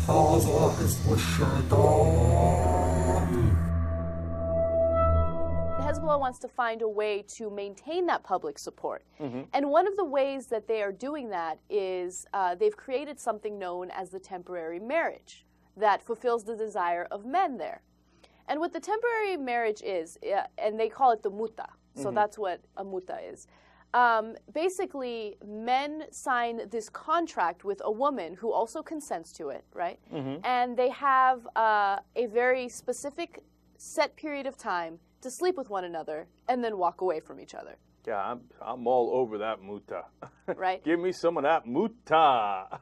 هذا حزب الشيطان. Hezbollah wants to find a way to maintain that public support. And one of the ways that they are doing that is they've created something known as the temporary marriage that fulfills the desire of men there. And what the temporary marriage is, and they call it the Mutah, so that's what a Mutah is. Basically, men sign this contract with a woman who also consents to it, right? And they have a very specific set period of time to sleep with one another and then walk away from each other. Yeah, I'm all over that Mutah. Right? Give me some of that Mutah.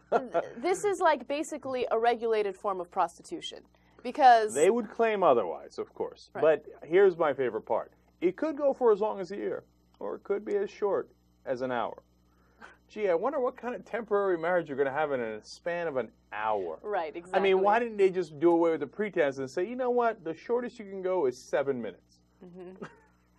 This is like basically a regulated form of prostitution because They would claim otherwise, of course. Right. But here's my favorite part. It could go for as long as a year, or it could be as short as an hour. Gee, I wonder what kind of temporary marriage you're going to have in a span of an hour. Right, exactly. I mean, why didn't they just do away with the pretense and say, you know what, the shortest you can go is 7 minutes?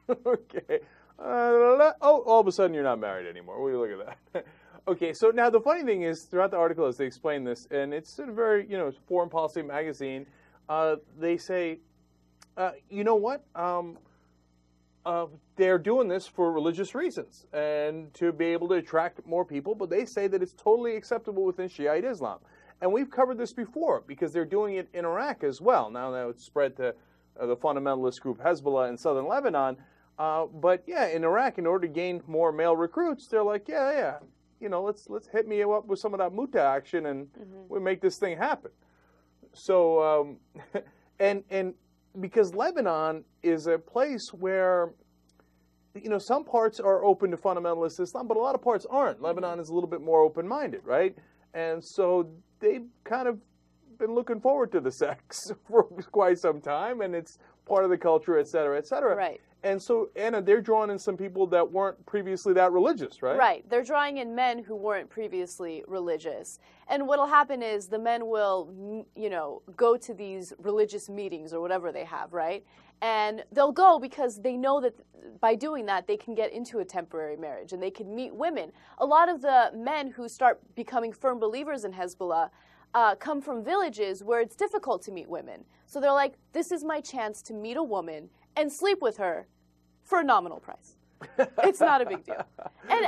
Okay. All of a sudden you're not married anymore. Will you look at that? Okay, so now the funny thing is, throughout the article as they explain this, and it's a very, foreign policy magazine, they say, you know what? They're doing this for religious reasons and to be able to attract more people, but they say that it's totally acceptable within Shiite Islam. And we've covered this before because they're doing it in Iraq as well. Now it's spread to the fundamentalist group Hezbollah in southern Lebanon. But yeah, in Iraq, in order to gain more male recruits, they're like, yeah, let's hit me up with some of that Mutah action and we make this thing happen. So, and because Lebanon is a place where, some parts are open to fundamentalist Islam, but a lot of parts aren't. Lebanon is a little bit more open-minded, right? And so they've kind of been looking forward to the sex for quite some time, and it's part of the culture, et cetera, et cetera. Right. And so, Anna, they're drawing in some people that weren't previously that religious, right? Right. They're drawing in men who weren't previously religious. And what'll happen is the men will, go to these religious meetings or whatever they have, right? And they'll go because they know that by doing that, they can get into a temporary marriage and they can meet women. A lot of the men who start becoming firm believers in Hezbollah come from villages where it's difficult to meet women. So they're like, this is my chance to meet a woman and sleep with her for a nominal price. It's not a big deal. And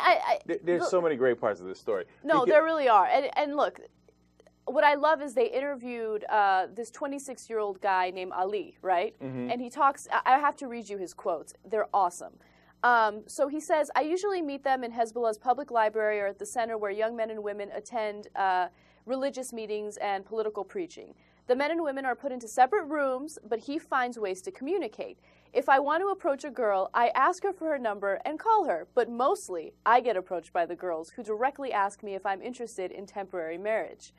there's so many great parts of this story. No, there really are. And look, what I love is they interviewed this 26-year-old guy named Ali, right? And he talks, I have to read you his quotes. They're awesome. So he says, I usually meet them in Hezbollah's public library or at the center where young men and women attend religious meetings and political preaching. The men and women are put into separate rooms, but he finds ways to communicate. If I want to approach a girl, I ask her for her number and call her, but mostly I get approached by the girls who directly ask me if I'm interested in temporary marriage.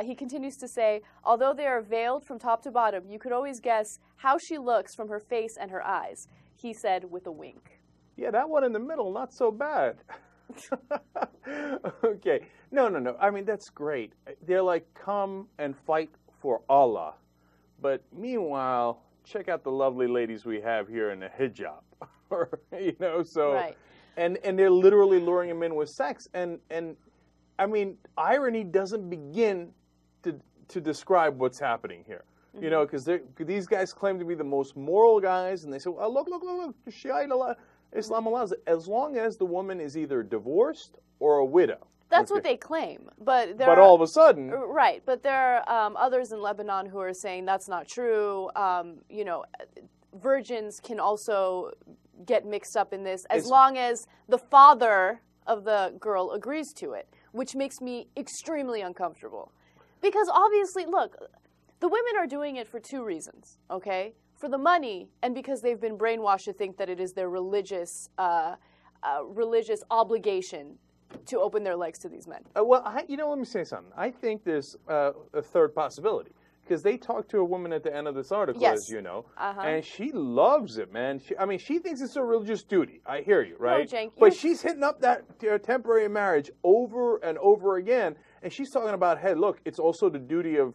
He continues to say, although they are veiled from top to bottom, you could always guess how she looks from her face and her eyes, he said with a wink. Yeah, that one in the middle, not so bad. Okay. No. I mean, that's great. They're like, come and fight for Allah. But meanwhile, check out the lovely ladies we have here in the hijab. Right. And they're literally luring him in with sex. And I mean, irony doesn't begin to describe what's happening here. Because these guys claim to be the most moral guys, and they say, well, look, Shiite Islam allows it, as long as the woman is either divorced or a widow. That's what they claim, but all of a sudden, right? But there are others in Lebanon who are saying that's not true. Virgins can also get mixed up in this as long as the father of the girl agrees to it, which makes me extremely uncomfortable. Because obviously, look, the women are doing it for two reasons, okay? For the money and because they've been brainwashed to think that it is their religious obligation to open their legs to these men. Let me say something. I think there's a third possibility. Because they talked to a woman at the end of this article, yes. as you know, and she loves it, man. She thinks it's a religious duty. I hear you, right? No, Cenk, but she's hitting up that temporary marriage over and over again, and she's talking about, hey, look, it's also the duty of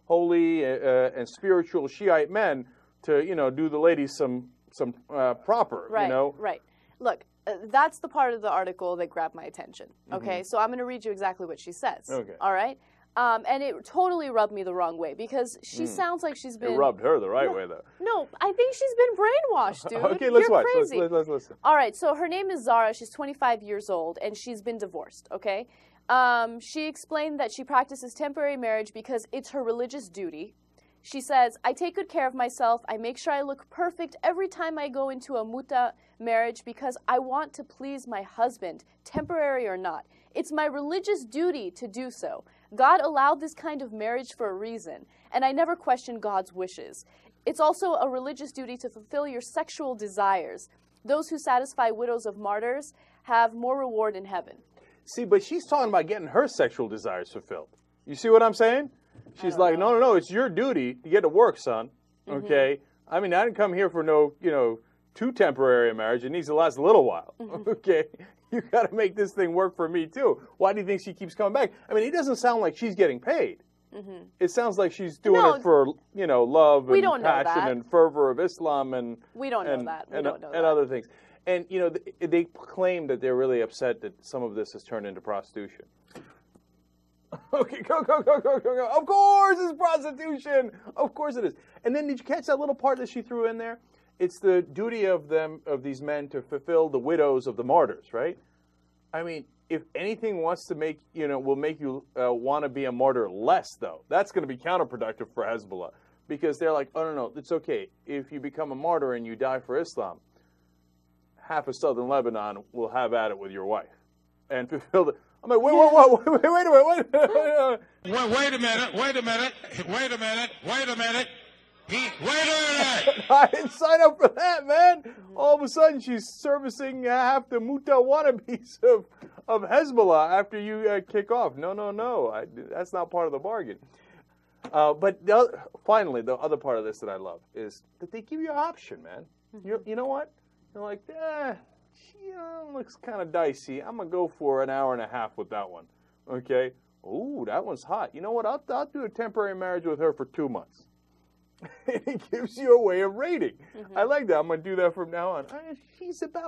holy and spiritual Shiite men to, do the ladies some proper, right, Right. Look, that's the part of the article that grabbed my attention, okay? So I'm going to read you exactly what she says, okay. all right? And it totally rubbed me the wrong way because she sounds like she's been... It rubbed her the right way, though. No, I think she's been brainwashed, dude. Okay, let's You're watch. Crazy. Let's listen. All right, so her name is Zara. She's 25 years old, and she's been divorced, okay? She explained that she practices temporary marriage because it's her religious duty. She says, I take good care of myself. I make sure I look perfect every time I go into a Mutah marriage because I want to please my husband, temporary or not. It's my religious duty to do so. God allowed this kind of marriage for a reason, and I never question God's wishes. It's also a religious duty to fulfill your sexual desires. Those who satisfy widows of martyrs have more reward in heaven. See, but she's talking about getting her sexual desires fulfilled. You see what I'm saying? She's like, no, it's your duty to get to work, son. Okay? I mean, I didn't come here for no, too temporary a marriage. It needs to last a little while. Okay? You got to make this thing work for me, too. Why do you think she keeps coming back? I mean, it doesn't sound like she's getting paid. It sounds like she's doing it for, love and passion and fervor of Islam and we don't know that. We don't know that. Other things. And, they claim that they're really upset that some of this has turned into prostitution. Okay, go. Of course it's prostitution. Of course it is. And then did you catch that little part that she threw in there? It's the duty of these men to fulfill the widows of the martyrs, right? I mean, if anything wants to make, will make you want to be a martyr less, though, that's going to be counterproductive for Hezbollah. Because they're like, oh, no, it's okay. If you become a martyr and you die for Islam, half of southern Lebanon will have at it with your wife. And fulfill the... I'm like, wait a minute. I didn't sign up for that, man. All of a sudden, she's servicing half the Mutah wannabes of Hezbollah after you kick off. No. That's not part of the bargain. But finally, the other part of this that I love is that they give you an option, man. You know what? You're like, she looks kind of dicey. I'm going to go for an hour and a half with that one. Okay? Ooh, that one's hot. You know what? I'll do a temporary marriage with her for 2 months. It gives you a way of rating. I like that. I'm going to do that from now on.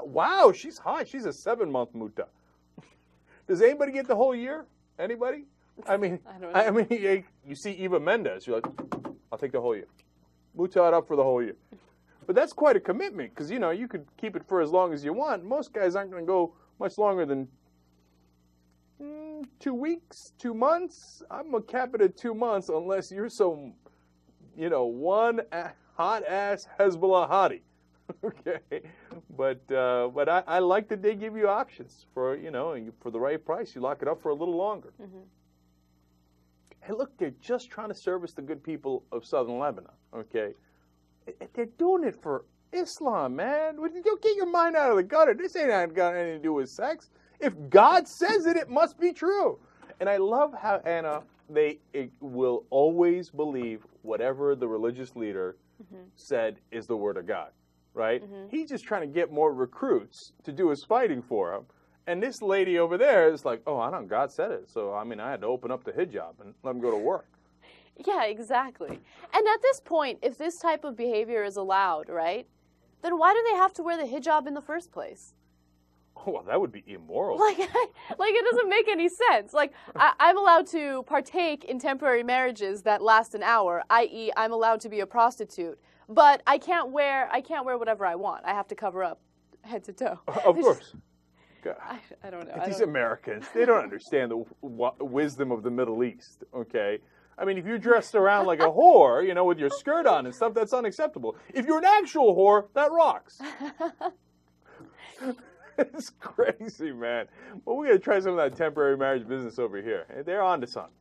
Wow, she's hot. She's a 7-month Mutah. Does anybody get the whole year? Anybody? I mean, you see Eva Mendes. You're like, I'll take the whole year. Mutah it up for the whole year. But that's quite a commitment because, you could keep it for as long as you want. Most guys aren't going to go much longer than 2 weeks, 2 months. I'm going to cap it at 2 months unless you're some, one hot-ass Hezbollah hottie. Okay? But I like that they give you options for, for the right price. You lock it up for a little longer. Hey, look, they're just trying to service the good people of southern Lebanon, okay? They're doing it for Islam, man. You get your mind out of the gutter. This ain't got anything to do with sex. If God says it, it must be true. And I love how, Anna, they will always believe whatever the religious leader said is the word of God, right? He's just trying to get more recruits to do his fighting for him. And this lady over there is like, oh, I don't know, God said it. So, I had to open up the hijab and let him go to work. Yeah, exactly. And at this point, if this type of behavior is allowed, right, then why do they have to wear the hijab in the first place? Oh, well, that would be immoral. Like it doesn't make any sense. Like, I'm allowed to partake in temporary marriages that last an hour, i.e., I'm allowed to be a prostitute, but I can't wear whatever I want. I have to cover up head to toe. Of course. I don't know. These Americans, they don't understand the wisdom of the Middle East, okay? I mean, if you're dressed around like a whore, with your skirt on and stuff, that's unacceptable. If you're an actual whore, that rocks. It's crazy, man. Well, we're going to try some of that temporary marriage business over here. They're on to something.